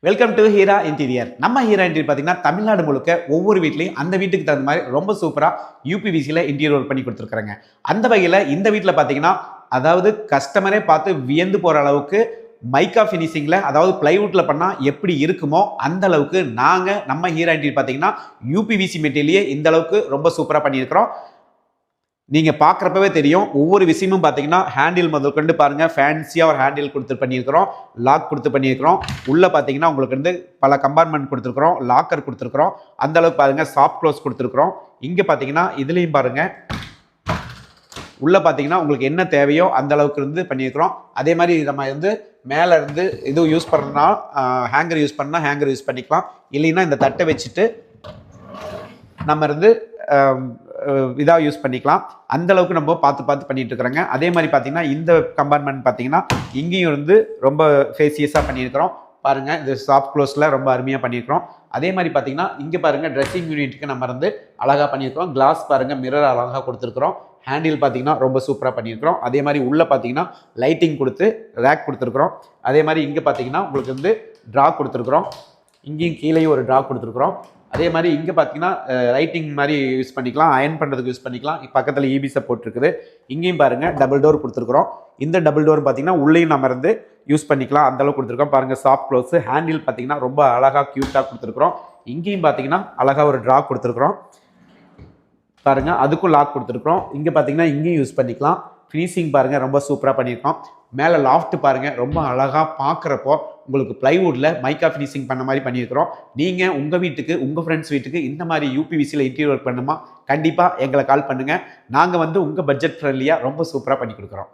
Welcome to Heera interior. நம்ம Heera interior பார்த்தீங்கன்னா தமிழ்நாடு முழுக்க ஒவ்வொரு வீட்லையும் அந்த வீட்டுக்கு தகுந்த மாதிரி ரொம்ப சூப்பராக யூபிவிசியில் இன்டீரியர் ஒர்க் பண்ணி கொடுத்துருக்குறாங்க. அந்த வகையில் இந்த வீட்டில் பார்த்தீங்கன்னா அதாவது கஸ்டமரே பார்த்து வியந்து போகிற அளவுக்கு மைக்கா ஃபினிஷிங்கில் அதாவது பிளைவுட்டில் பண்ணால் எப்படி இருக்குமோ அந்த அளவுக்கு நாங்கள் நம்ம ஹீரா இன்டீரியர் பார்த்தீங்கன்னா யூபிவிசி மெட்டீரியலே இந்த அளவுக்கு ரொம்ப சூப்பராக பண்ணியிருக்கிறோம். நீங்கள் பார்க்குறப்பவே தெரியும் ஒவ்வொரு விஷயமும் பார்த்தீங்கன்னா ஹேண்டில் முதல் கொண்டு பாருங்கள் ஃபேன்சியாக ஒரு ஹேண்டில் கொடுத்து பண்ணியிருக்கிறோம், லாக் கொடுத்து பண்ணியிருக்கிறோம். உள்ளே பார்த்தீங்கன்னா உங்களுக்கு வந்து பல கம்பார்ட்மெண்ட் கொடுத்துருக்குறோம், லாக்கர் கொடுத்துருக்குறோம். அந்தளவுக்கு பாருங்கள் சாஃப்ட் க்ளோஸ் கொடுத்துருக்குறோம். இங்கே பார்த்தீங்கன்னா இதுலேயும் பாருங்கள் உள்ளே பார்த்தீங்கன்னா உங்களுக்கு என்ன தேவையோ அந்த அளவுக்கு இருந்து பண்ணியிருக்கிறோம். அதே மாதிரி நம்ம வந்து மேலே இருந்து இதுவும் யூஸ் பண்ணுறதுனா ஹேங்கர் யூஸ் பண்ணால் ஹேங்கர் யூஸ் பண்ணிக்கலாம். இல்லைன்னா இந்த தட்டை வச்சுட்டு நம்ம இருந்து இதாக யூஸ் பண்ணிக்கலாம். அந்த அளவுக்கு நம்ம பார்த்து பண்ணிட்டு இருக்கிறோங்க. அதே மாதிரி பார்த்தீங்கன்னா இந்த கம்பார்ட்மெண்ட் பார்த்தீங்கன்னா இங்கேயும் வந்து ரொம்ப ஃபேசியஸாக பண்ணியிருக்கிறோம். பாருங்கள் இது சாஃப்ட் க்ளோஸில் ரொம்ப அருமையாக பண்ணியிருக்கிறோம். அதே மாதிரி பார்த்தீங்கன்னா இங்கே பாருங்கள் ட்ரெஸ்ஸிங் யூனிட்டுக்கு நம்ம வந்து அழகாக பண்ணியிருக்கிறோம். கிளாஸ் பாருங்கள் மிரர் அழகாக கொடுத்துருக்குறோம். ஹேண்டில் பார்த்தீங்கன்னா ரொம்ப சூப்பராக பண்ணியிருக்கிறோம். அதே மாதிரி உள்ளே பார்த்தீங்கன்னா லைட்டிங் கொடுத்து ரேக் கொடுத்துருக்குறோம். அதே மாதிரி இங்கே பார்த்தீங்கன்னா உங்களுக்கு வந்து ட்ரா கொடுத்துருக்குறோம். இங்கேயும் கீழேயும் ஒரு ட்ரா கொடுத்துருக்குறோம். அதே மாதிரி இங்கே பார்த்தீங்கன்னா ரைட்டிங் மாதிரி யூஸ் பண்ணிக்கலாம், அயர்ன் பண்ணுறதுக்கு யூஸ் பண்ணிக்கலாம். பக்கத்தில் இபி சப்போர்ட் இருக்குது. இங்கேயும் பாருங்கள் டபுள் டோர் கொடுத்துருக்குறோம். இந்த டபுள் டோர் பார்த்தீங்கன்னா உள்ளேயும் நம்ம இருந்து யூஸ் பண்ணிக்கலாம். அந்தளவு கொடுத்துருக்கோம். பாருங்கள் சாஃப்ட் க்ளோஸ். ஹேண்டில் பார்த்தீங்கன்னா ரொம்ப அழகாக க்யூட்டாக கொடுத்துருக்குறோம். இங்கேயும் பார்த்தீங்கன்னா அழகாக ஒரு ட்ரா கொடுத்துருக்குறோம். பாருங்கள் அதுக்கும் லாக் கொடுத்துருக்குறோம். இங்கே பார்த்தீங்கன்னா இங்கேயும் யூஸ் பண்ணிக்கலாம். ஃபினிஷிங் பாருங்கள் ரொம்ப சூப்பராக பண்ணியிருக்கோம். மேலே லாஃப்ட் பாருங்கள் ரொம்ப அழகாக பார்க்குறப்போ உங்களுக்கு ப்ளைவுட்டில் மைக்கா ஃபினிஷிங் பண்ண மாதிரி பண்ணியிருக்கிறோம். நீங்கள் உங்கள் வீட்டுக்கு உங்கள் ஃப்ரெண்ட்ஸ் வீட்டுக்கு இந்த மாதிரி யூபிவிசியில் இன்டீரியர் ஒர்க் பண்ணுமா கண்டிப்பாக எங்களை கால் பண்ணுங்கள். நாங்கள் வந்து உங்கள் பட்ஜெட் ஃப்ரெண்ட்லியாக ரொம்ப சூப்பராக பண்ணி கொடுக்குறோம்.